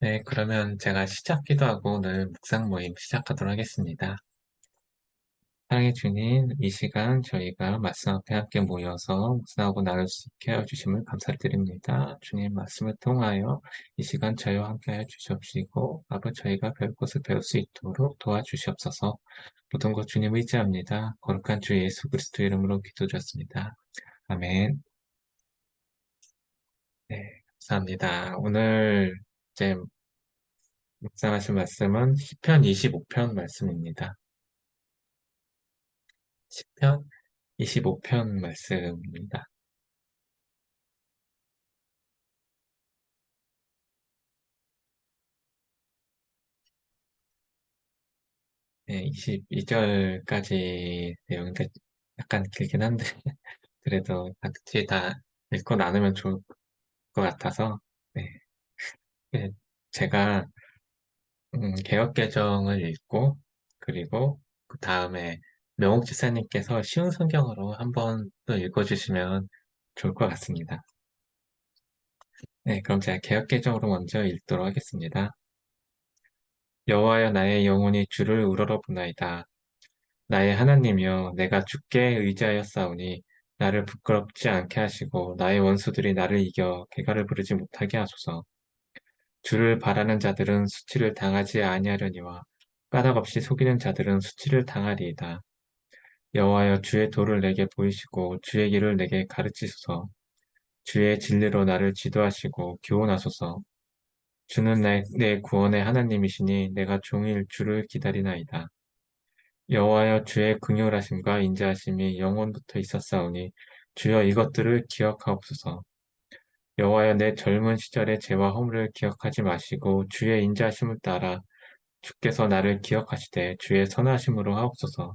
네, 그러면 제가 시작기도 하고 오늘 묵상 모임 시작하도록 하겠습니다. 사랑해 주님, 이 시간 저희가 말씀 앞에 함께 모여서 묵상하고 나눌 수 있게 해주심을 감사드립니다. 주님 말씀을 통하여 이 시간 저희와 함께 해 주시옵시고, 앞으로 저희가 배울 것을 배울 수 있도록 도와주시옵소서. 모든 것 주님 의지합니다. 거룩한 주 예수 그리스도 이름으로 기도드렸습니다. 아멘. 네, 감사합니다. 오늘 이제 묵상하신 말씀은 시편 25편 말씀입니다. 시편 25편 말씀입니다. 네, 22절까지 내용인데 약간 길긴 한데 그래도 같이 다 읽고 나누면 좋을 것 같아서 네, 네, 제가 개역개정을 읽고 그리고 그 다음에 명옥 지사님께서 쉬운 성경으로 한번 또 읽어주시면 좋을 것 같습니다. 네, 그럼 제가 개역개정으로 먼저 읽도록 하겠습니다. 여호와여 나의 영혼이 주를 우러러보나이다. 나의 하나님이여 내가 주께 의지하였사오니 나를 부끄럽지 않게 하시고 나의 원수들이 나를 이겨 개가를 부르지 못하게 하소서. 주를 바라는 자들은 수치를 당하지 아니하려니와 까닭없이 속이는 자들은 수치를 당하리이다. 여호와여 주의 도를 내게 보이시고 주의 길을 내게 가르치소서. 주의 진리로 나를 지도하시고 교훈하소서. 주는 내 구원의 하나님이시니 내가 종일 주를 기다리나이다. 여호와여 주의 긍휼하심과 인자하심이 영원부터 있었사오니 주여 이것들을 기억하옵소서. 여호와여 내 젊은 시절의 죄와 허물을 기억하지 마시고 주의 인자하심을 따라 주께서 나를 기억하시되 주의 선하심으로 하옵소서.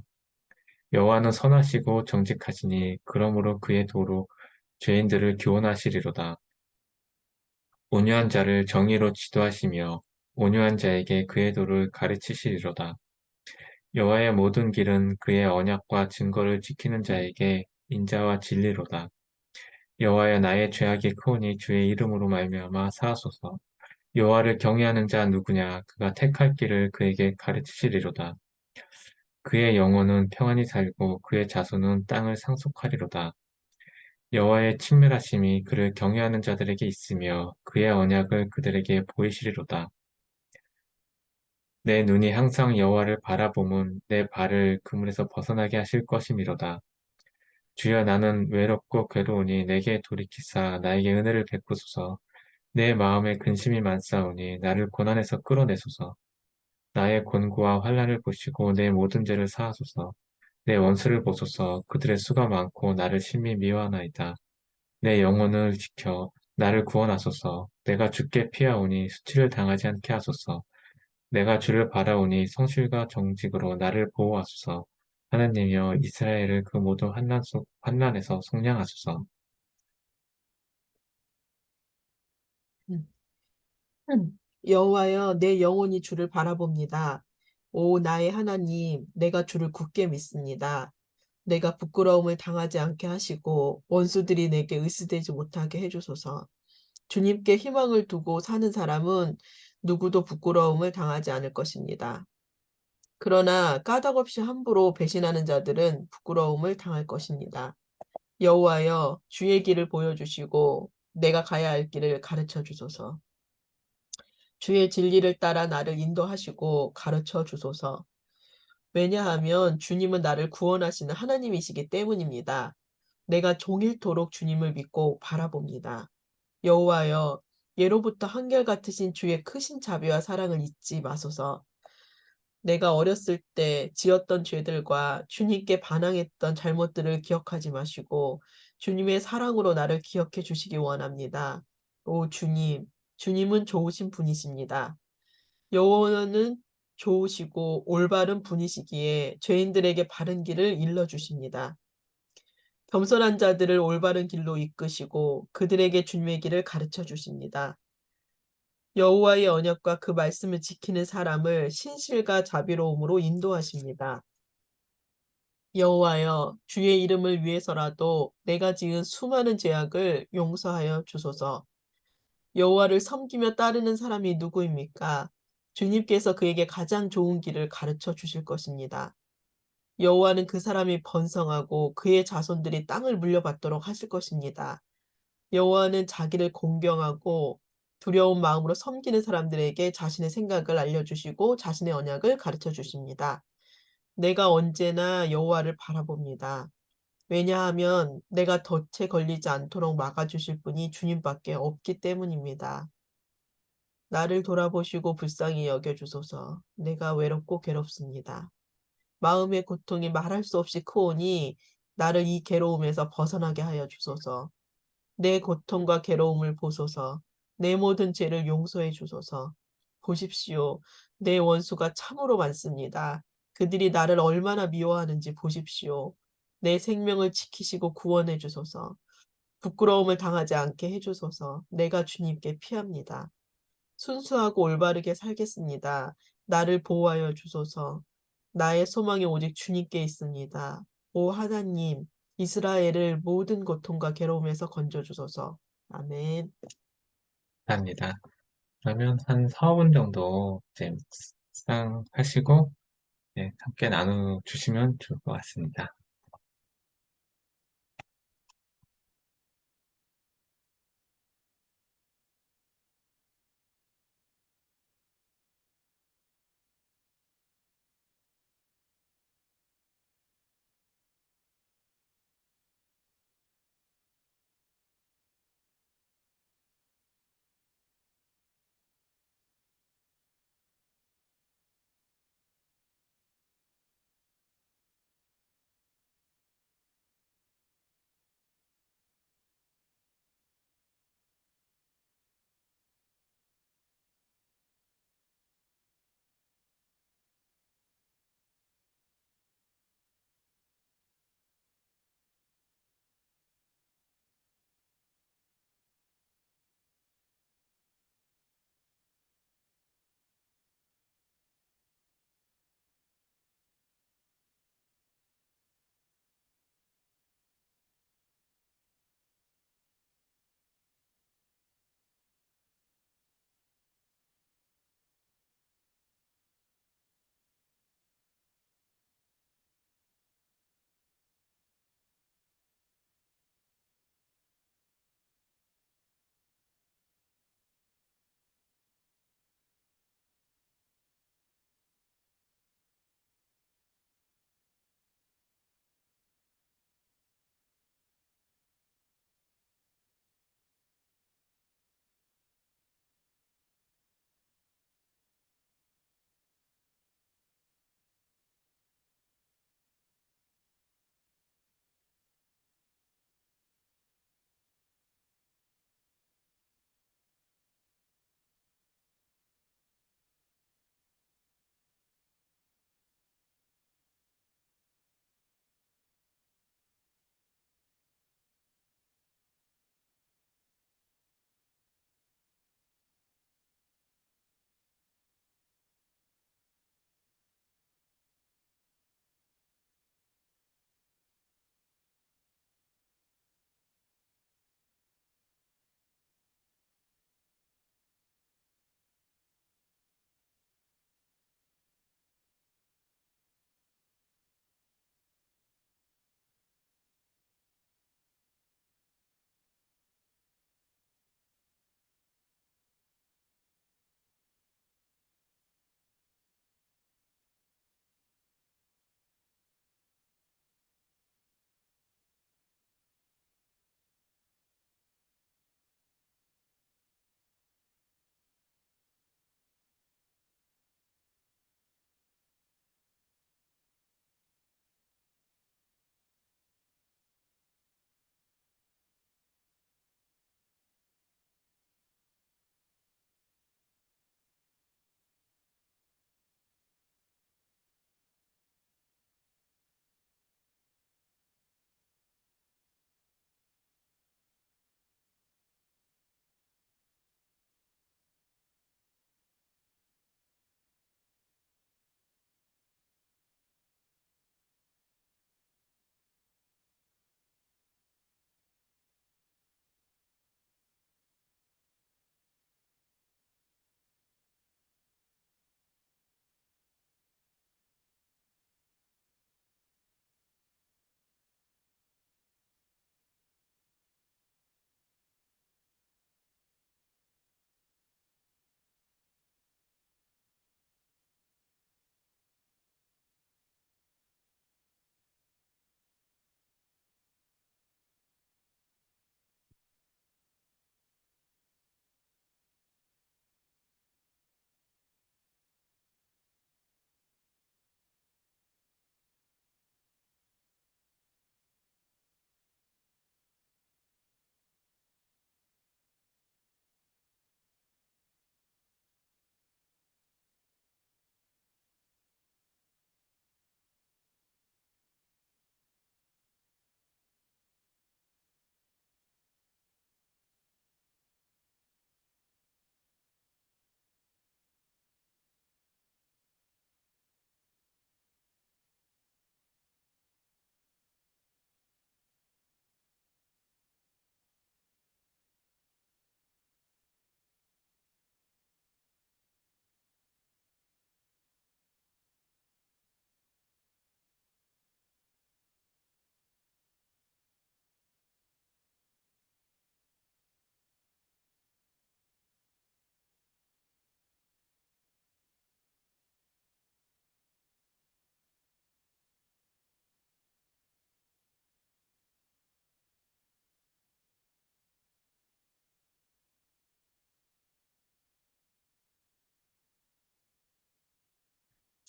여호와는 선하시고 정직하시니 그러므로 그의 도로 죄인들을 교훈하시리로다. 온유한 자를 정의로 지도하시며 온유한 자에게 그의 도를 가르치시리로다. 여호와의 모든 길은 그의 언약과 증거를 지키는 자에게 인자와 진리로다. 여호와여 나의 죄악이 크오니 주의 이름으로 말미암아 사하소서. 여호와를 경외하는 자 누구냐? 그가 택할 길을 그에게 가르치시리로다. 그의 영혼은 평안히 살고 그의 자손은 땅을 상속하리로다. 여호와의 친밀하심이 그를 경외하는 자들에게 있으며 그의 언약을 그들에게 보이시리로다. 내 눈이 항상 여호와를 바라보면 내 발을 그물에서 벗어나게 하실 것이미로다. 주여 나는 외롭고 괴로우니 내게 돌이키사 나에게 은혜를 베푸소서. 내 마음에 근심이 많사오니 나를 고난에서 끌어내소서. 나의 곤고와 환난을 보시고 내 모든 죄를 사하소서. 내 원수를 보소서. 그들의 수가 많고 나를 심히 미워하나이다. 내 영혼을 지켜 나를 구원하소서. 내가 주께 피하오니 수치를 당하지 않게 하소서. 내가 주를 바라오니 성실과 정직으로 나를 보호하소서. 하나님이여 이스라엘을 그 모든 환난에서 속량하소서. 음. 여호와여 내 영혼이 주를 바라봅니다. 오 나의 하나님 내가 주를 굳게 믿습니다. 내가 부끄러움을 당하지 않게 하시고 원수들이 내게 의스대지 못하게 해주소서. 주님께 희망을 두고 사는 사람은 누구도 부끄러움을 당하지 않을 것입니다. 그러나 까닭없이 함부로 배신하는 자들은 부끄러움을 당할 것입니다. 여호와여 주의 길을 보여주시고 내가 가야 할 길을 가르쳐 주소서. 주의 진리를 따라 나를 인도하시고 가르쳐 주소서. 왜냐하면 주님은 나를 구원하시는 하나님이시기 때문입니다. 내가 종일토록 주님을 믿고 바라봅니다. 여호와여, 예로부터 한결같으신 주의 크신 자비와 사랑을 잊지 마소서. 내가 어렸을 때 지었던 죄들과 주님께 반항했던 잘못들을 기억하지 마시고 주님의 사랑으로 나를 기억해 주시기 원합니다. 오 주님, 주님은 좋으신 분이십니다. 여호와는 좋으시고 올바른 분이시기에 죄인들에게 바른 길을 일러주십니다. 겸손한 자들을 올바른 길로 이끄시고 그들에게 주님의 길을 가르쳐 주십니다. 여호와의 언약과 그 말씀을 지키는 사람을 신실과 자비로움으로 인도하십니다. 여호와여, 주의 이름을 위해서라도 내가 지은 수많은 죄악을 용서하여 주소서. 여호와를 섬기며 따르는 사람이 누구입니까? 주님께서 그에게 가장 좋은 길을 가르쳐 주실 것입니다. 여호와는 그 사람이 번성하고 그의 자손들이 땅을 물려받도록 하실 것입니다. 여호와는 자기를 공경하고 두려운 마음으로 섬기는 사람들에게 자신의 생각을 알려주시고 자신의 언약을 가르쳐 주십니다. 내가 언제나 여호와를 바라봅니다. 왜냐하면 내가 덫에 걸리지 않도록 막아주실 분이 주님밖에 없기 때문입니다. 나를 돌아보시고 불쌍히 여겨주소서. 내가 외롭고 괴롭습니다. 마음의 고통이 말할 수 없이 크오니 나를 이 괴로움에서 벗어나게 하여 주소서. 내 고통과 괴로움을 보소서. 내 모든 죄를 용서해 주소서. 보십시오. 내 원수가 참으로 많습니다. 그들이 나를 얼마나 미워하는지 보십시오. 내 생명을 지키시고 구원해 주소서. 부끄러움을 당하지 않게 해 주소서. 내가 주님께 피합니다. 순수하고 올바르게 살겠습니다. 나를 보호하여 주소서. 나의 소망이 오직 주님께 있습니다. 오 하나님, 이스라엘을 모든 고통과 괴로움에서 건져 주소서. 아멘. 합니다. 그러면 한 4, 5분 정도 이제 묵상하시고 네, 함께 나눠주시면 좋을 것 같습니다.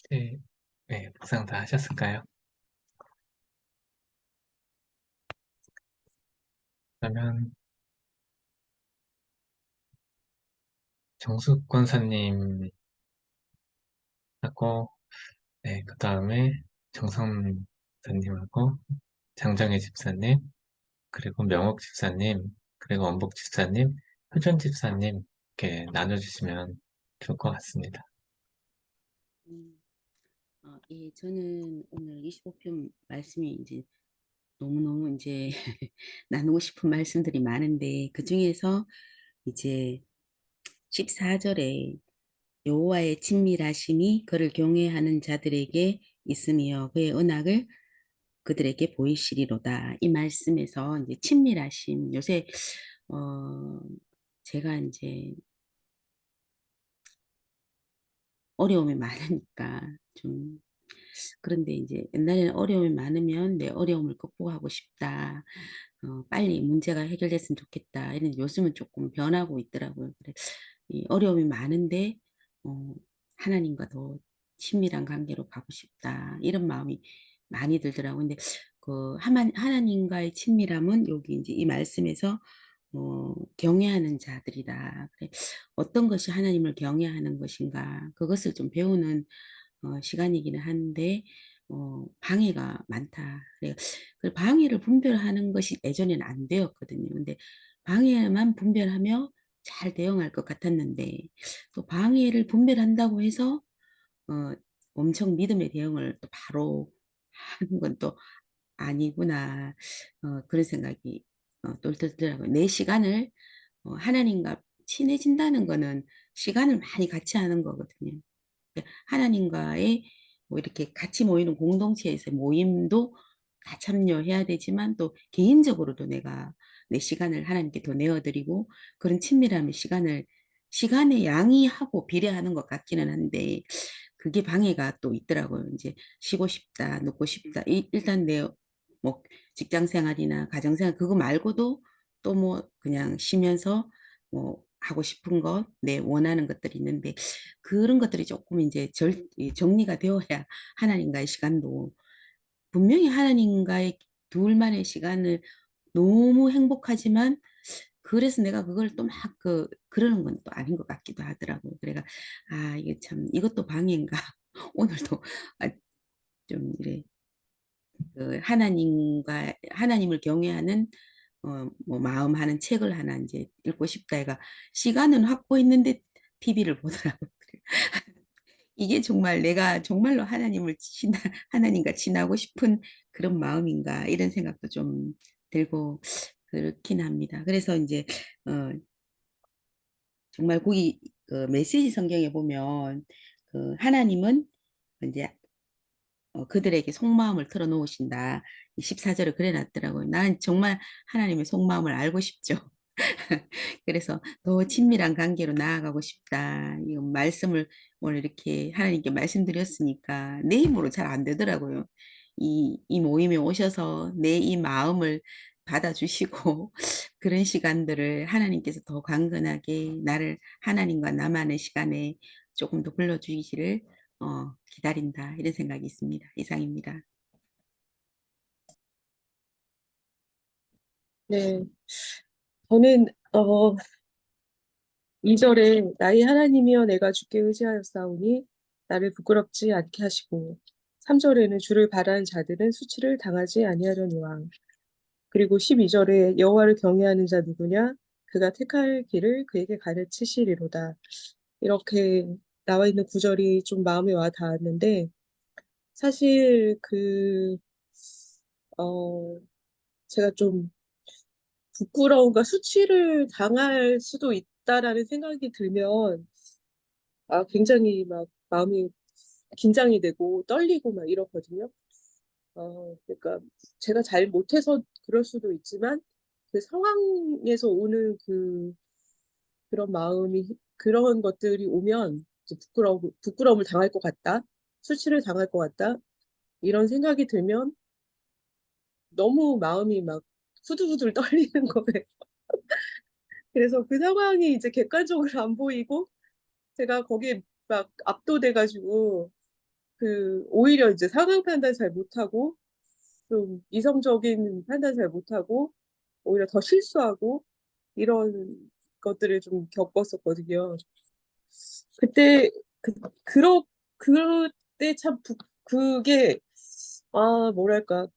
네, 네, 묵상 다 하셨을까요? 그러면 정숙 권사님하고, 네, 그 다음에 정성 집사님하고, 장정혜 집사님, 그리고 명옥 집사님, 그리고 원복 집사님, 효준 집사님, 이렇게 나눠주시면 좋을 것 같습니다. 음, 예, 저는 오늘 25편 말씀이 이제 너무너무 이제 나누고 싶은 말씀들이 많은데 그 중에서 이제 14절에 여호와의 친밀하심이 그를 경외하는 자들에게 있으며 그의 언약을 그들에게 보이시리로다. 이 말씀에서 이제 친밀하심 요새 어 제가 이제 어려움이 많으니까 좀 그런데 이제 옛날에는 어려움이 많으면 내 어려움을 극복하고 싶다. 빨리 문제가 해결됐으면 좋겠다. 이런 요즘은 조금 변하고 있더라고요. 그래, 이 어려움이 많은데 하나님과 더 친밀한 관계로 가고 싶다. 이런 마음이 많이 들더라고요. 근데 그 하나님과의 친밀함은 여기 이제 이 말씀에서 경외하는 자들이다. 그래, 어떤 것이 하나님을 경외하는 것인가? 그것을 좀 배우는 시간이기는 한데 방해가 많다. 그래요. 그 방해를 분별하는 것이 예전에는 안 되었거든요. 근데 방해만 분별하며 잘 대응할 것 같았는데 또 방해를 분별한다고 해서 어, 엄청 믿음의 대응을 또 바로 하는 건 또 아니구나. 그런 생각이 또 들더라고요. 내 시간을 하나님과 친해진다는 거는 시간을 많이 같이 하는 거거든요. 하나님과의 뭐 이렇게 같이 모이는 공동체에서 모임도 다 참여해야 되지만 또 개인적으로도 내가 내 시간을 하나님께 더 내어드리고 그런 친밀함의 시간의 양이하고 비례하는 것 같기는 한데 그게 방해가 또 있더라고요. 이제 쉬고 싶다, 눕고 싶다. 일단 내 뭐 직장 생활이나 가정 생활 그거 말고도 또 뭐 그냥 쉬면서 뭐 하고 싶은 것, 내 원하는 것들이 있는데 그런 것들이 조금 이제 정리가 되어야 하나님과의 시간도 분명히 하나님과의 둘만의 시간을 너무 행복하지만 그래서 내가 그걸 또 막 그러는 건 또 아닌 것 같기도 하더라고요. 그래가 이게 참 이것도 방해인가? 오늘도 좀 이래 그 하나님을 경외하는 뭐 마음하는 책을 하나 이제 읽고 싶다 해가 시간은 확보했는데 TV를 보더라고요. 이게 정말 내가 정말로 하나님과 지나고 싶은 그런 마음인가 이런 생각도 좀 들고 그렇긴 합니다. 그래서 이제 어, 정말 거기 그 메시지 성경에 보면 그 하나님은 이제 그들에게 속마음을 털어놓으신다. 14절에 그래 놨더라고요. 난 정말 하나님의 속마음을 알고 싶죠. 그래서 더 친밀한 관계로 나아가고 싶다. 이 말씀을 오늘 이렇게 하나님께 말씀드렸으니까 내 힘으로 잘 안 되더라고요. 이 모임에 오셔서 내 이 마음을 받아주시고 그런 시간들을 하나님께서 더 강건하게 나를 하나님과 나만의 시간에 조금 더 불러주시기를 기다린다. 이런 생각이 있습니다. 이상입니다. 네, 저는 2절에 나의 하나님이여 내가 주께 의지하였사오니 나를 부끄럽지 않게 하시고 3절에는 주를 바라는 자들은 수치를 당하지 아니하려니와 그리고 12절에 여호와를 경외하는 자 누구냐 그가 택할 길을 그에게 가르치시리로다. 이렇게 나와 있는 구절이 좀 마음에 와 닿았는데 사실 어, 제가 좀 부끄러움과 수치를 당할 수도 있다라는 생각이 들면 굉장히 막 마음이 긴장이 되고 떨리고 막 이렇거든요. 그러니까 제가 잘 못해서 그럴 수도 있지만 그 상황에서 오는 그런 마음이 그런 것들이 오면 이제 부끄러움을 당할 것 같다, 수치를 당할 것 같다 이런 생각이 들면 너무 마음이 막 후들후들 떨리는 거예요. 그래서 그 상황이 이제 객관적으로 안 보이고 제가 거기에 막 압도돼가지고 오히려 이제 상황 판단 잘 못하고 좀 이성적인 판단 잘 못하고 오히려 더 실수하고 이런 것들을 좀 겪었었거든요. 그때 그러 그때 참 그게 뭐랄까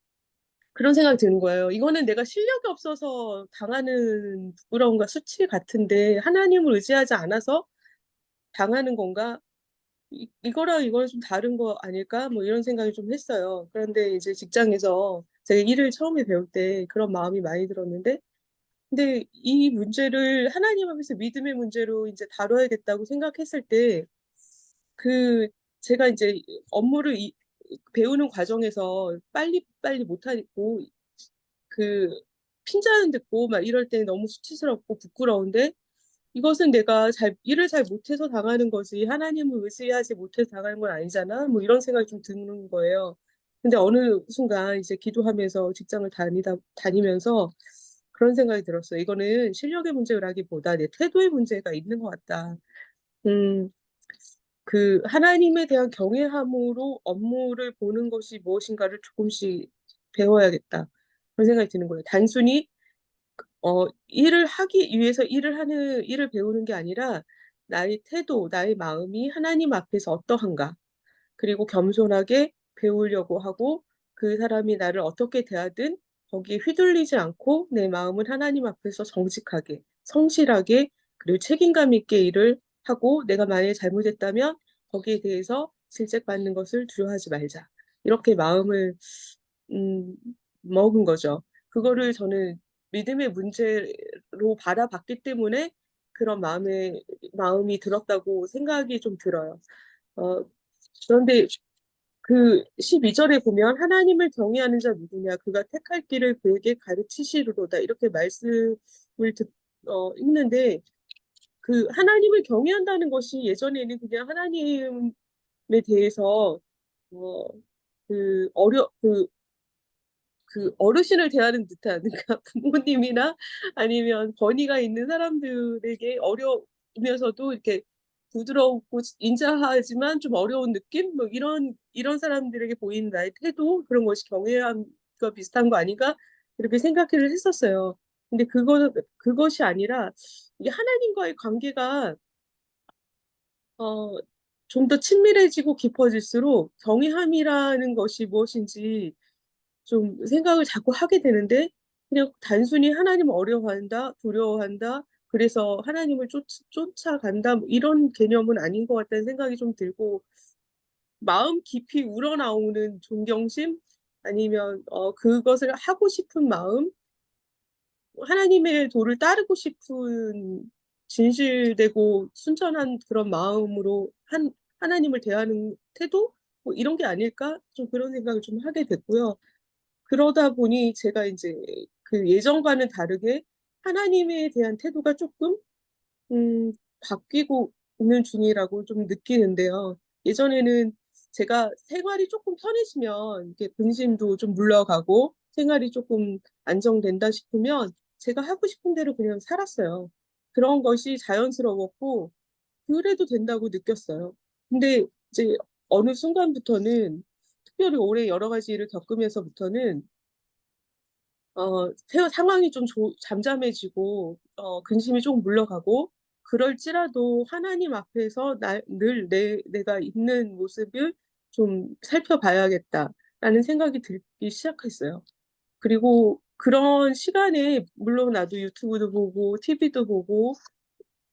그런 생각이 드는 거예요. 이거는 내가 실력이 없어서 당하는 부끄러움과 수치 같은데 하나님을 의지하지 않아서 당하는 건가? 이거랑 이거는 좀 다른 거 아닐까? 뭐 이런 생각이 좀 했어요. 그런데 이제 직장에서 제가 일을 처음에 배울 때 그런 마음이 많이 들었는데 근데 이 문제를 하나님 앞에서 믿음의 문제로 이제 다뤄야겠다고 생각했을 때 그 제가 이제 업무를 배우는 과정에서 빨리빨리 못하고 그 핀잔 듣고 막 이럴 때 너무 수치스럽고 부끄러운데 이것은 내가 일을 잘 못해서 당하는 거지 하나님을 의지하지 못해서 당하는 건 아니잖아. 뭐 이런 생각이 좀 드는 거예요. 근데 어느 순간 이제 기도하면서 직장을 다니면서 그런 생각이 들었어요. 이거는 실력의 문제라기보다 내 태도의 문제가 있는 것 같다. 음, 하나님에 대한 경외함으로 업무를 보는 것이 무엇인가를 조금씩 배워야겠다. 그런 생각이 드는 거예요. 단순히 일을 하기 위해서 일을 배우는 게 아니라 나의 태도, 나의 마음이 하나님 앞에서 어떠한가. 그리고 겸손하게 배우려고 하고 그 사람이 나를 어떻게 대하든 거기에 휘둘리지 않고 내 마음은 하나님 앞에서 정직하게, 성실하게 그리고 책임감 있게 일을 하고 내가 만약에 잘못했다면 거기에 대해서 질책받는 것을 두려워하지 말자. 이렇게 마음을 음 먹은 거죠. 그거를 저는 믿음의 문제로 바라봤기 때문에 그런 마음이 들었다고 생각이 좀 들어요. 어 그런데 12 절에 보면 "하나님을 경외하는 자 누구냐 그가 택할 길을 그에게 가르치시리로다." 이렇게 말씀을 읽는데 하나님을 경외한다는 것이 예전에는 그냥 하나님에 대해서 어 그 어려 그 어르신을 대하는 듯한 그러니까 부모님이나 아니면 권위가 있는 사람들에게 어려우면서도 이렇게 부드럽고 인자하지만 좀 어려운 느낌? 뭐 이런 사람들에게 보이는 나의 태도 그런 것이 경외함과 비슷한 거 아닌가? 이렇게 생각을 했었어요. 근데 그것이 아니라 이게 하나님과의 관계가 어 좀 더 친밀해지고 깊어질수록 경외함이라는 것이 무엇인지 좀 생각을 자꾸 하게 되는데 그냥 단순히 '하나님을 어려워한다. 두려워한다. 그래서 하나님을 쫓아간다.' 뭐 이런 개념은 아닌 것 같다는 생각이 좀 들고 마음 깊이 우러나오는 존경심 아니면 그것을 하고 싶은 마음 하나님의 도를 따르고 싶은 진실되고 순전한 그런 마음으로 하나님을 대하는 태도? 뭐 '이런 게 아닐까?' 좀 그런 생각을 좀 하게 됐고요. 그러다 보니 제가 인제 예전과는 다르게 하나님에 대한 태도가 쪼끔 바뀌고 있는 중이라고 좀 느끼는데요. 예전에는 제가 생활이 쪼끔 편해지면 이렇게 근심도 좀 물러가고 생활이 쪼끔 안정된다 싶으면 제가 하고 싶은 대로 그냥 살았어요. 그런 것이 자연스러웠고 그래도 된다고 느꼈어요. 근데 이제 어느 순간부터는 특별히 올해 여러 가지 일을 겪으면서부터는 상황이 좀 잠잠해지고 근심이 좀 물러가고 그럴지라도 하나님 앞에서 늘 내가 있는 모습을 좀 살펴봐야겠다라는 생각이 들기 시작했어요. 그리고 그런 시간에 물론 나도 유튜브도 보고 TV도 보고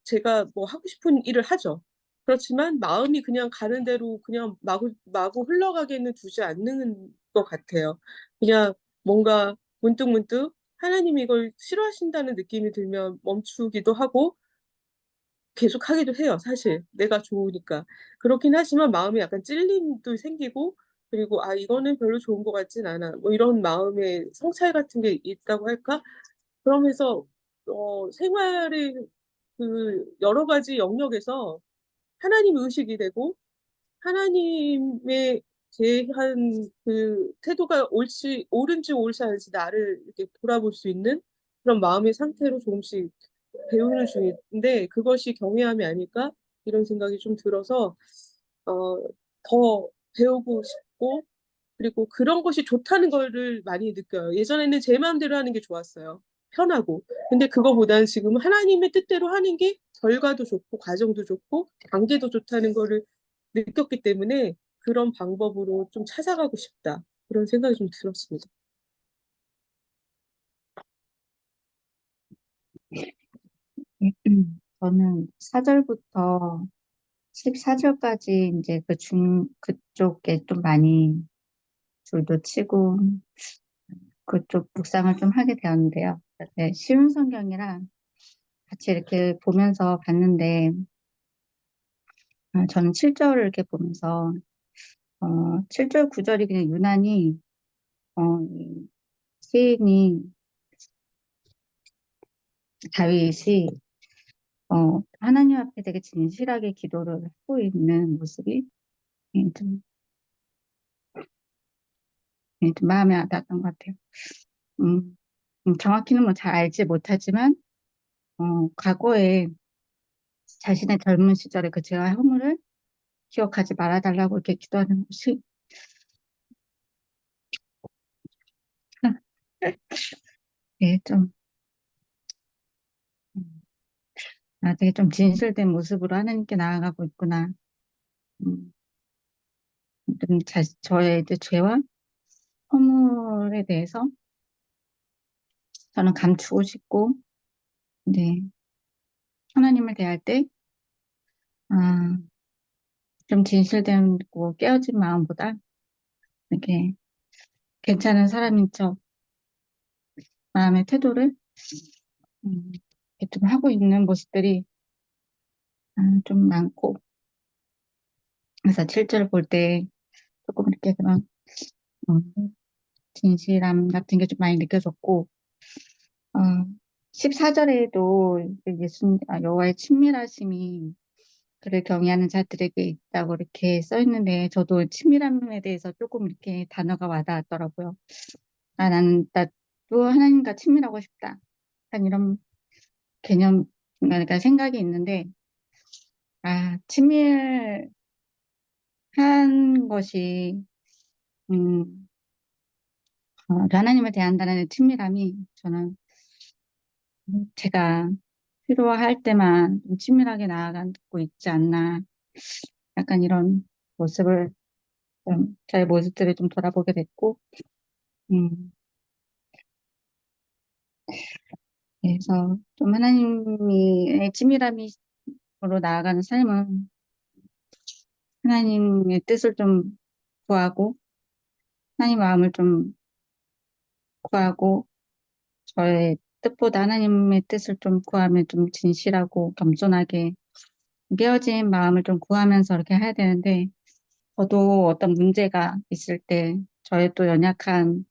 제가 뭐 하고 싶은 일을 하죠. 그렇지만 마음이 그냥 가는 대로 그냥 마구 흘러가게는 두지 않는 것 같아요. 그냥 뭔가 문득문득 하나님이 이걸 싫어하신다는 느낌이 들면 멈추기도 하고 계속하기도 해요 사실 내가 좋으니까. 그렇긴 하지만 마음에 약간 찔림도 생기고 그리고 '아 이거는 별로 좋은 것 같진 않아.' 뭐 이런 마음의 성찰 같은 게 있다고 할까? 그러면서 생활의 여러 가지 영역에서 하나님 의식이 되고 하나님에 대한 태도가 옳은지 옳지 않은지 나를 이렇게 돌아볼 수 있는 그런 마음의 상태로 조금씩 배우는 중인데 '그것이 경외함이 아닐까?' 이런 생각이 좀 들어서 어 더 배우고 싶고 그리고 그런 것이 좋다는 거를 많이 느껴요. 예전에는 제 마음대로 하는 게 좋았어요. 편하고. 근데 그거보다는 지금 하나님의 뜻대로 하는 게 결과도 좋고 과정도 좋고 관계도 좋다는 거를 느꼈기 때문에 '그런 방법으로 좀 찾아가고 싶다.' 그런 생각이 좀 들었습니다. 저는 4절부터 14절까지 이제 그쪽에 좀 많이 줄도 치고 그쪽 묵상을 좀 하게 되었는데요. 네, 쉬운 성경이라 같이 이렇게 보면서 봤는데, 저는 7절을 이렇게 보면서, 7절, 9절이 그냥 유난히, 이 시인이, 다윗이, 하나님 앞에 되게 진실하게 기도를 하고 있는 모습이 좀, 좀 마음에 와닿았던 것 같아요. 음, 정확히는 뭐 잘 알지 못하지만, 과거에 자신의 젊은 시절에 그 죄와 허물을 기억하지 말아달라고 이렇게 기도하는 것이, 예, 좀, 되게 좀 진실된 모습으로 하나님께 나아가고 있구나. 음, 좀 저의 이제 죄와 허물에 대해서 저는 감추고 싶고, 이제 하나님을 대할 때, 아, 좀 진실되고 깨어진 마음보다 이렇게 괜찮은 사람인 척 마음의 태도를 이렇게 좀 하고 있는 모습들이 좀 많고, 그래서 7절 볼 때 조금 이렇게 그런 음, 진실함 같은 게 좀 많이 느껴졌고, 어, 14절에도 여호와의 친밀하심이 그를 경외하는 자들에게 있다고 이렇게 써 있는데, 저도 친밀함에 대해서 조금 이렇게 단어가 와닿았더라고요. 나도 하나님과 친밀하고 싶다. 약간 이런 개념, 그러니까 생각이 있는데, 친밀한 것이, 음, 하나님을 대한다는 친밀함이 저는 제가 필요할 때만 좀 친밀하게 나아가고 있지 않나. 약간 이런 모습을, 저의 모습들을 좀 돌아보게 됐고, 음, 그래서 좀 하나님의 친밀함으로 나아가는 삶은 하나님의 뜻을 좀 구하고, 하나님 마음을 좀 구하고, 저의 뜻보다 하나님의 뜻을 좀 구하면 좀 진실하고 겸손하게 깨어진 마음을 좀 구하면서 이렇게 해야 되는데, 저도 어떤 문제가 있을 때, 저의 또 연약한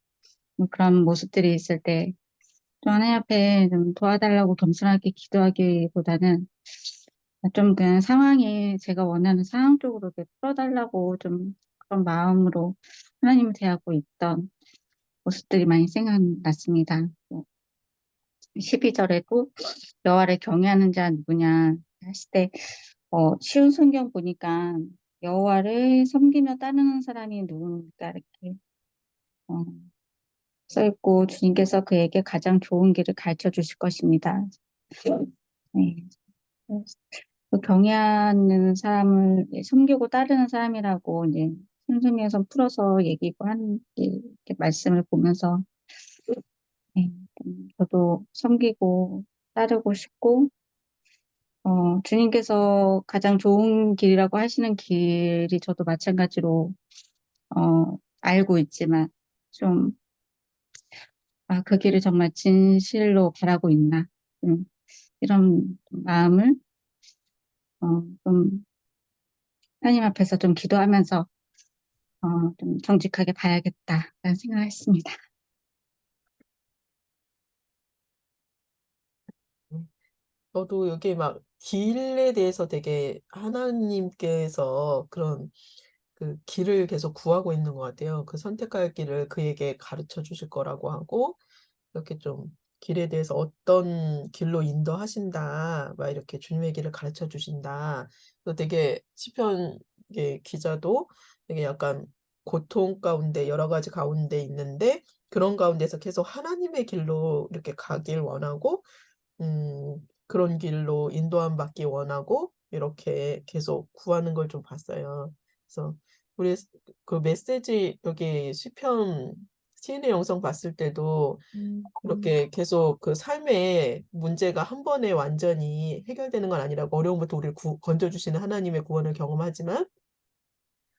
뭐 그런 모습들이 있을 때, 또 하나님 앞에 좀 도와달라고 겸손하게 기도하기보다는 좀 그냥 상황이 제가 원하는 상황 쪽으로 이렇게 풀어달라고 좀 그런 마음으로 하나님을 대하고 있던 모습들이 많이 생각났습니다. 12절에도 여호와를 경외하는 자 누구냐 했을 때, 쉬운 성경 보니까 여호와를 섬기며 따르는 사람이 누굽니까? 이렇게 어, 써 있고 주님께서 그에게 가장 좋은 길을 가르쳐 주실 것입니다. 네. 그 경외하는 사람을 섬기고 따르는 사람이라고 이제 순수에서 풀어서 얘기고 하는 이렇게 말씀을 보면서 네, 저도 섬기고 따르고 싶고 주님께서 가장 좋은 길이라고 하시는 길이 저도 마찬가지로 알고 있지만 좀 그 길을 정말 진실로 바라고 있나 이런 마음을 좀 하나님 앞에서 좀 기도하면서 좀 정직하게 봐야겠다라는 생각을 했습니다. 저도 여기 막 길에 대해서 되게 하나님께서 그런 그 길을 계속 구하고 있는 것 같아요. 그 선택할 길을 그에게 가르쳐 주실 거라고 하고, 이렇게 좀 길에 대해서 어떤 길로 인도하신다, 막 이렇게 주님의 길을 가르쳐 주신다. 또 되게 시편 이게 기자도 이게 약간 고통 가운데 여러 가지 가운데 있는데 그런 가운데서 계속 하나님의 길로 이렇게 가길 원하고 그런 길로 인도함 받기 원하고 이렇게 계속 구하는 걸 좀 봤어요. 그래서 우리 그 메시지 여기 시편 시인의 영성 봤을 때도 이렇게 계속 그 삶의 문제가 한 번에 완전히 해결되는 건 아니라고 어려움부터 우리를 건져주시는 하나님의 구원을 경험하지만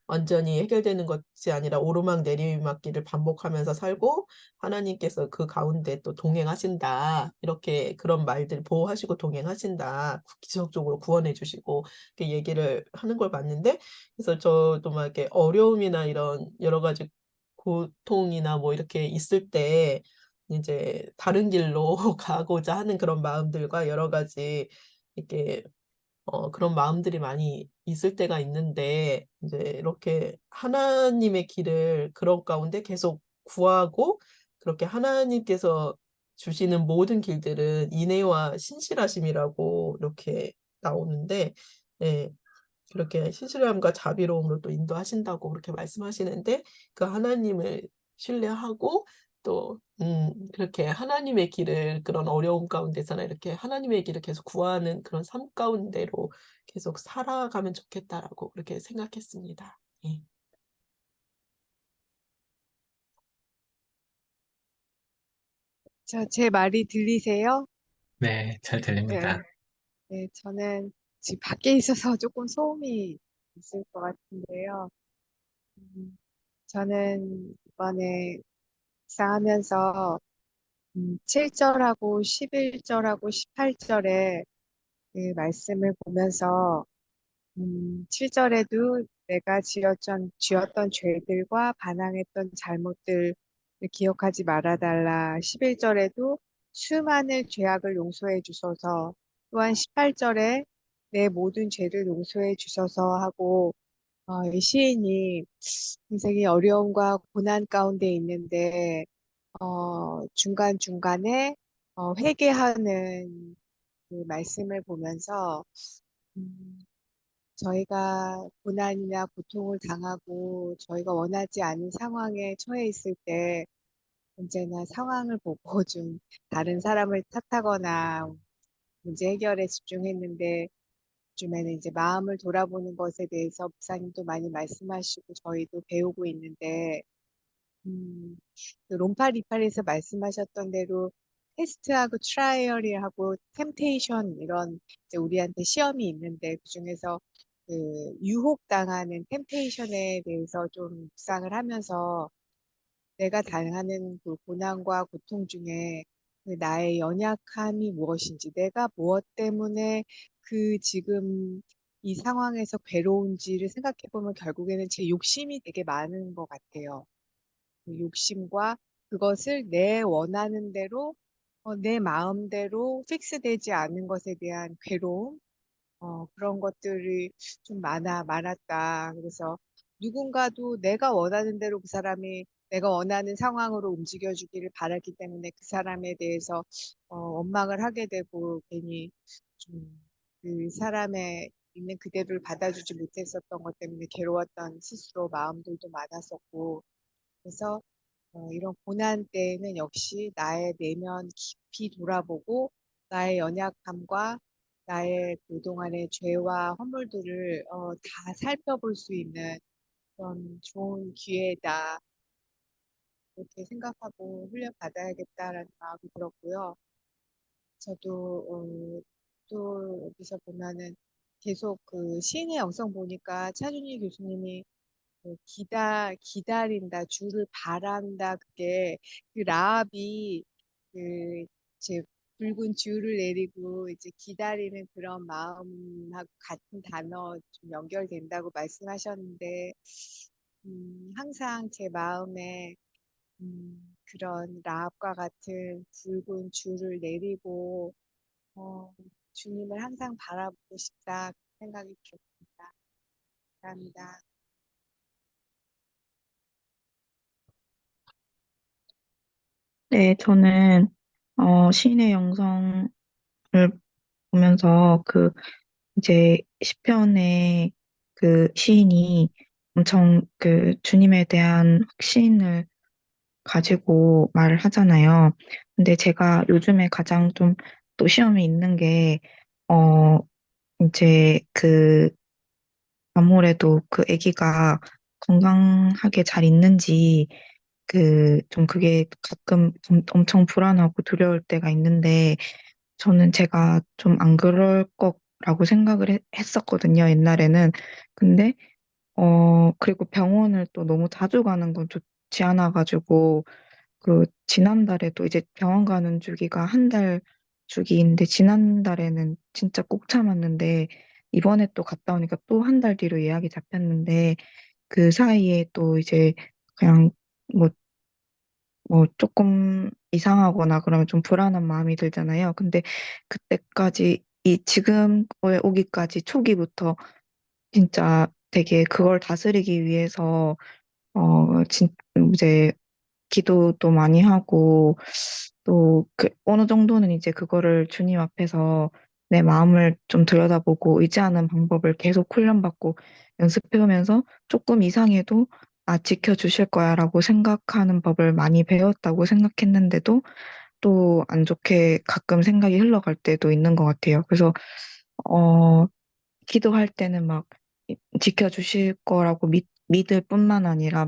완전히 해결되는 것이 아니라 오르막 내리막길을 반복하면서 살고 하나님께서 그 가운데 또 동행하신다. 이렇게 그런 말들 보호하시고 동행하신다. 기적적으로 구원해 주시고 이렇게 얘기를 하는 걸 봤는데 그래서 저도 막 이렇게 어려움이나 이런 여러 가지 고통이나 뭐 이렇게 있을 때 이제 다른 길로 가고자 하는 그런 마음들과 여러 가지 이렇게 그런 마음들이 많이 있을 때가 있는데 이제 이렇게 하나님의 길을 그런 가운데 계속 구하고 그렇게 하나님께서 주시는 모든 길들은 인애와 신실하심이라고 이렇게 나오는데 예. 그렇게 신실함과 자비로움으로 또 인도하신다고 그렇게 말씀하시는데 그 하나님을 신뢰하고 또 그렇게 하나님의 길을 그런 어려움 가운데서나 이렇게 하나님의 길을 계속 구하는 그런 삶 가운데로 계속 살아가면 좋겠다라고 그렇게 생각했습니다. 예. 제 말이 들리세요? 네, 잘 네, 들립니다. 네, 저는 지금 밖에 있어서 조금 소음이 있을 것 같은데요. 저는 이번에 묵상하면서 7절하고 11절하고 18절에 그 말씀을 보면서 7절에도 내가 지었던 죄들과 반항했던 잘못들을 기억하지 말아달라. 11절에도 수많은 죄악을 용서해 주소서. 또한 18절에 내 모든 죄를 용서해 주소서 하고 이 시인이 굉장히 어려움과 고난 가운데 있는데 중간중간에 회개하는 그 말씀을 보면서 음, 저희가 고난이나 고통을 당하고 저희가 원하지 않은 상황에 처해 있을 때 언제나 상황을 보고 좀 다른 사람을 탓하거나 문제 해결에 집중했는데 요즘에는 이제 마음을 돌아보는 것에 대해서 목사님도 많이 말씀하시고 저희도 배우고 있는데 그 롬파 리팔에서 말씀하셨던 대로 테스트하고 트라이얼이하고 템테이션 이런 이제 우리한테 시험이 있는데 그중에서 그 유혹당하는 템테이션에 대해서 좀 묵상을 하면서 내가 당하는 그 고난과 고통 중에 그 나의 연약함이 무엇인지 내가 무엇 때문에 그 지금 이 상황에서 괴로운지를 생각해 보면 결국에는 제 욕심이 되게 많은 것 같아요. 그 욕심과 그것을 내 원하는 대로 내 마음대로 픽스되지 않은 것에 대한 괴로움, 그런 것들이 좀 많았다. 그래서 누군가도 내가 원하는 대로 그 사람이 내가 원하는 상황으로 움직여주기를 바랐기 때문에 그 사람에 대해서 원망을 하게 되고 괜히 좀 그 사람의 있는 그대로를 받아주지 못했었던 것 때문에 괴로웠던 스스로 마음들도 많았었고 그래서 이런 고난 때에는 역시 나의 내면 깊이 돌아보고 나의 연약함과 나의 그동안의 죄와 허물들을 다 살펴볼 수 있는 그런 좋은 기회다. 그렇게 생각하고 훈련받아야겠다라는 마음이 들었고요. 저도 또 여기서 보면은 계속 그 시인의 영성 보니까 차준희 교수님이 그 기다린다, 주를 바란다, 그게 그 라합이 그 이제 붉은 주를 내리고 이제 기다리는 그런 마음하고 같은 단어 좀 연결된다고 말씀하셨는데, 항상 제 마음에 그런 라합과 같은 붉은 주를 내리고 주님을 항상 바라보고 싶다 그 생각이 들었습니다. 감사합니다. 네, 저는 시인의 영성을 보면서 그 이제 시편에 그 시인이 엄청 그 주님에 대한 확신을 가지고 말을 하잖아요. 근데 제가 요즘에 가장 좀 또 시험이 있는 게, 어, 이제 그 아무래도 그 아기가 건강하게 잘 있는지 그 좀 그게 가끔 엄청 불안하고 두려울 때가 있는데 저는 제가 좀 안 그럴 거라고 생각을 했었거든요, 옛날에는. 근데 그리고 병원을 또 너무 자주 가는 건 좋지 않아가지고 그 지난달에도 이제 병원 가는 주기가 한 달 주기인데 지난달에는 진짜 꼭 참았는데 이번에 또 갔다 오니까 또 한 달 뒤로 예약이 잡혔는데 그 사이에 또 이제 그냥 뭐, 뭐 조금 이상하거나 그러면 좀 불안한 마음이 들잖아요. 근데 그때까지 이 지금에 오기까지 초기부터 진짜 되게 그걸 다스리기 위해서 이제 기도도 많이 하고 또 그 어느 정도는 이제 그거를 주님 앞에서 내 마음을 좀 들여다보고 의지하는 방법을 계속 훈련받고 연습해오면서 조금 이상해도 아, 지켜주실 거야라고 생각하는 법을 많이 배웠다고 생각했는데도 또 안 좋게 가끔 생각이 흘러갈 때도 있는 것 같아요. 그래서 어, 기도할 때는 막 지켜주실 거라고 믿을 뿐만 아니라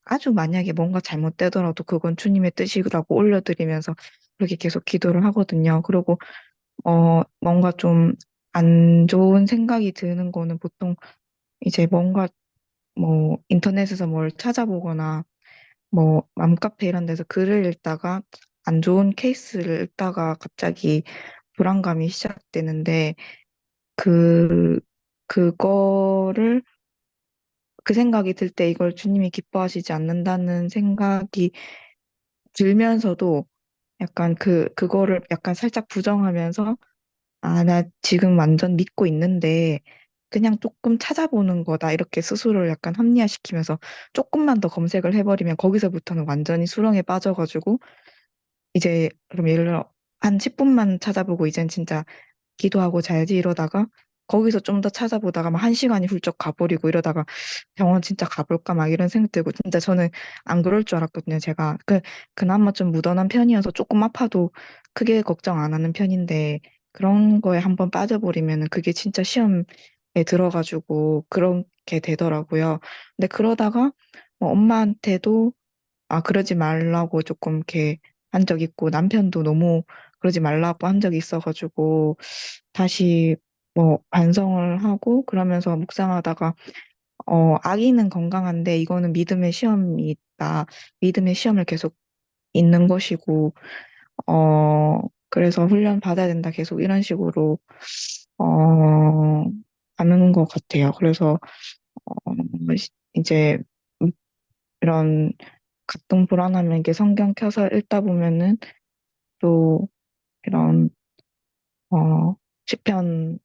아주 만약에 뭔가 잘못되더라도 그건 주님의 뜻이라고 올려드리면서 그렇게 계속 기도를 하거든요. 그리고, 뭔가 좀 안 좋은 생각이 드는 거는 보통 이제 뭔가 뭐 인터넷에서 뭘 찾아보거나 뭐 맘카페 이런 데서 글을 읽다가 안 좋은 케이스를 읽다가 갑자기 불안감이 시작되는데 그, 그거를 그 생각이 들 때 이걸 주님이 기뻐하시지 않는다는 생각이 들면서도 약간 그거를 약간 살짝 부정하면서, 아, 나 지금 완전 믿고 있는데, 그냥 조금 찾아보는 거다. 이렇게 스스로를 약간 합리화시키면서 조금만 더 검색을 해버리면 거기서부터는 완전히 수렁에 빠져가지고, 이제, 그럼 예를 들어, 한 10분만 찾아보고, 이젠 진짜 기도하고 자야지 이러다가, 거기서 좀 더 찾아보다가 막 한 시간이 훌쩍 가버리고 이러다가 병원 진짜 가볼까 막 이런 생각 들고 진짜 저는 안 그럴 줄 알았거든요. 제가 그나마 좀 무던한 편이어서 조금 아파도 크게 걱정 안 하는 편인데 그런 거에 한번 빠져버리면은 그게 진짜 시험에 들어가지고 그렇게 되더라고요. 근데 그러다가 뭐 엄마한테도 아 그러지 말라고 조금 이렇게 한 적 있고 남편도 너무 그러지 말라고 한 적이 있어가지고 다시 뭐 반성을 하고 그러면서 묵상하다가 아기는 건강한데 이거는 믿음의 시험이 있다. 믿음의 시험을 계속 있는 것이고, 그래서 훈련 받아야 된다. 계속 이런 식으로, 어, 가는 것 같아요. 그래서, 이제 이런 각종 불안하면 이게 성경 켜서 읽다 보면은 또 이런, 시편의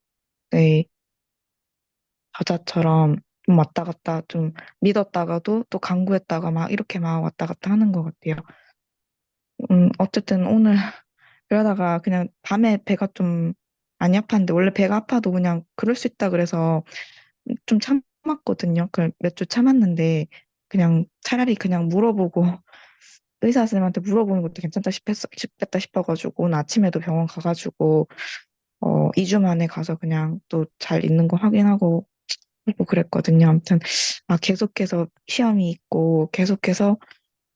저자처럼 좀 왔다 갔다 좀 믿었다가도 또 강구했다가 막 이렇게 막 왔다 갔다 하는 것 같아요. 어쨌든 오늘 그러다가 그냥 밤에 배가 좀 많이 아팠는데 원래 배가 아파도 그냥 그럴 수 있다 그래서 좀 참았거든요. 그 몇 주 참았는데 그냥 차라리 그냥 물어보고 의사 선생님한테 물어보는 것도 괜찮다 싶겠다 싶어가지고 오늘 아침에도 병원 가가지고 2주 만에 가서 그냥 또 잘 있는 거 확인하고 하고 그랬거든요. 아무튼 아 계속해서 시험이 있고 계속해서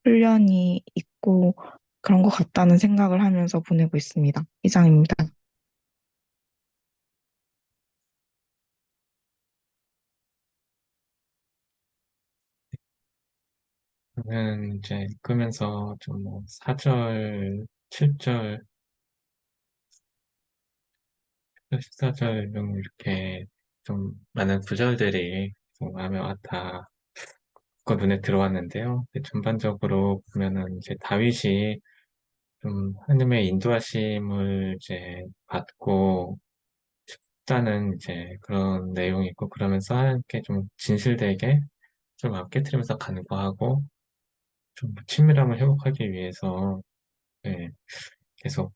훈련이 있고 그런 것 같다는 생각을 하면서 보내고 있습니다. 이상입니다. 저는 이제 읽으면서 좀 뭐 4절, 7절, 14절 등 이렇게 좀 많은 구절들이 좀 마음에 와닿고 눈에 들어왔는데요. 근데 전반적으로 보면은 이제 다윗이 좀 하나님의 인도하심을 이제 받고 싶다는 이제 그런 내용이 있고 그러면서 하나님께 좀 진실되게 좀 마음 깨트리면서 간구하고 좀 친밀함을 회복하기 위해서 예, 계속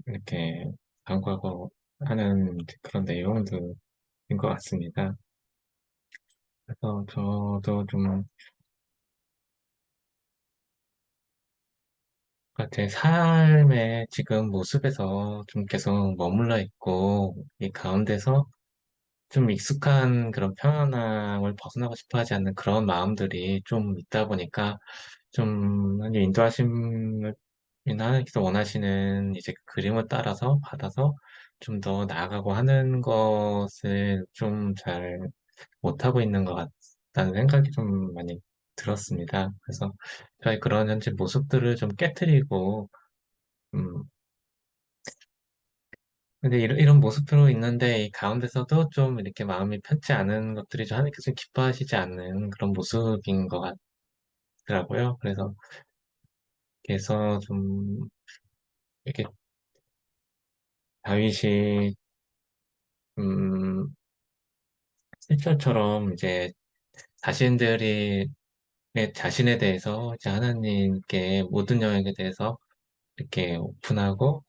이렇게 간구하고 하는 이제 그런 내용들이 것 같습니다. 그래서 저도 좀 제 삶의 지금 모습에서 좀 계속 머물러 있고, 이 가운데서 좀 익숙한 그런 편안함을 벗어나고 싶어 하지 않는 그런 마음들이 좀 있다 보니까, 좀, 하나님 인도하심이나 하나님께서 원하시는 이제 그 그림을 따라서 받아서 좀 더 나아가고 하는 것을 좀 잘 못하고 있는 것 같다는 생각이 좀 많이 들었습니다. 그래서 저희 그런 현재 모습들을 좀 깨트리고, 음, 근데 이런 모습으로 있는데 이 가운데서도 좀 이렇게 마음이 편치 않은 것들이 좀 하나님께서 좀 기뻐하시지 않는 그런 모습인 것 같더라고요. 그래서 좀 이렇게 다윗이 음, 1절처럼 이제 자신들이 자신에 대해서 이제 하나님께 모든 영역에 대해서 이렇게 오픈하고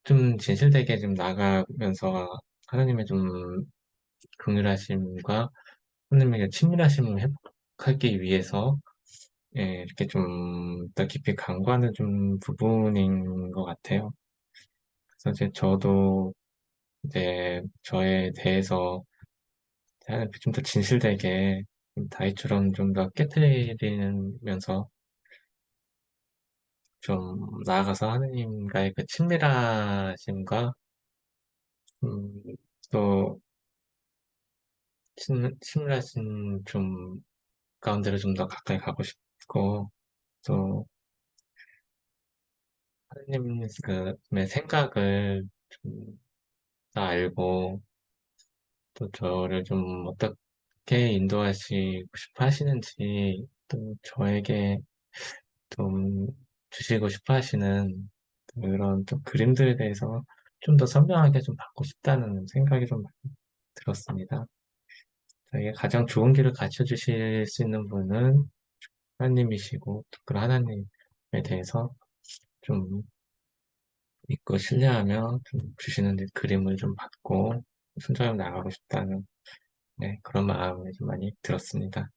좀 진실되게 좀 나가면서 하나님의 좀 긍휼하심과 하나님의 친밀하심을 회복하기 위해서 이렇게 좀 더 깊이 간구하는 좀 부분인 것 같아요. 그래서 이제 저도 이제 저에 대해서 좀 더 진실되게 좀 다이처럼 좀 더 깨트리면서 좀 나아가서 하느님과의 그 친밀하심과 음, 또 친밀하신 좀 가운데로 좀 더 가까이 가고 싶고 또 하느님의 그 생각을 좀 더 알고 또 저를 좀 어떻게 인도하시고 싶어 하시는지 또 저에게 좀 주시고 싶어 하시는 그런 또 그림들에 대해서 좀 더 선명하게 좀 받고 싶다는 생각이 좀 많이 들었습니다. 저에게 가장 좋은 길을 가르쳐 주실 수 있는 분은 하나님이시고 또 그 하나님에 대해서 좀 믿고 신뢰하며 좀 주시는 그림을 좀 받고 순종하며 나가고 싶다는 그런 마음이 좀 많이 들었습니다.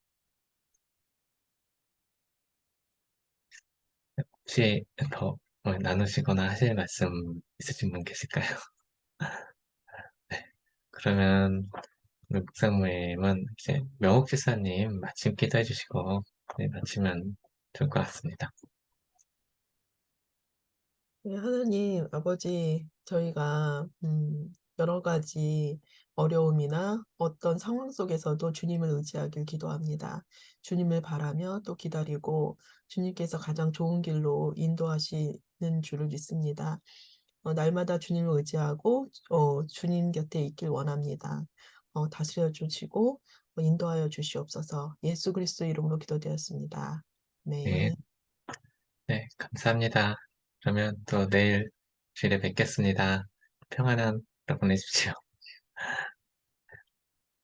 혹시 더 나누시거나 하실 말씀 있으신 분 계실까요? 네. 그러면 오늘 묵상모임은 이제 명옥 지사님 마침 기도해 주시고 마치면 좋을 것 같습니다. 네, 하나님, 아버지, 저희가 여러 가지 어려움이나 어떤 상황 속에서도 주님을 의지하길 기도합니다. 주님을 바라며 또 기다리고 주님께서 가장 좋은 길로 인도하시는 줄을 믿습니다. 날마다 주님을 의지하고 주님 곁에 있길 원합니다. 다스려 주시고 인도하여 주시옵소서. 예수 그리스도 이름으로 기도되었습니다. 네, 네. 네, 감사합니다. 그러면 또 내일 주일에 뵙겠습니다. 평안한 하루 보내십시오.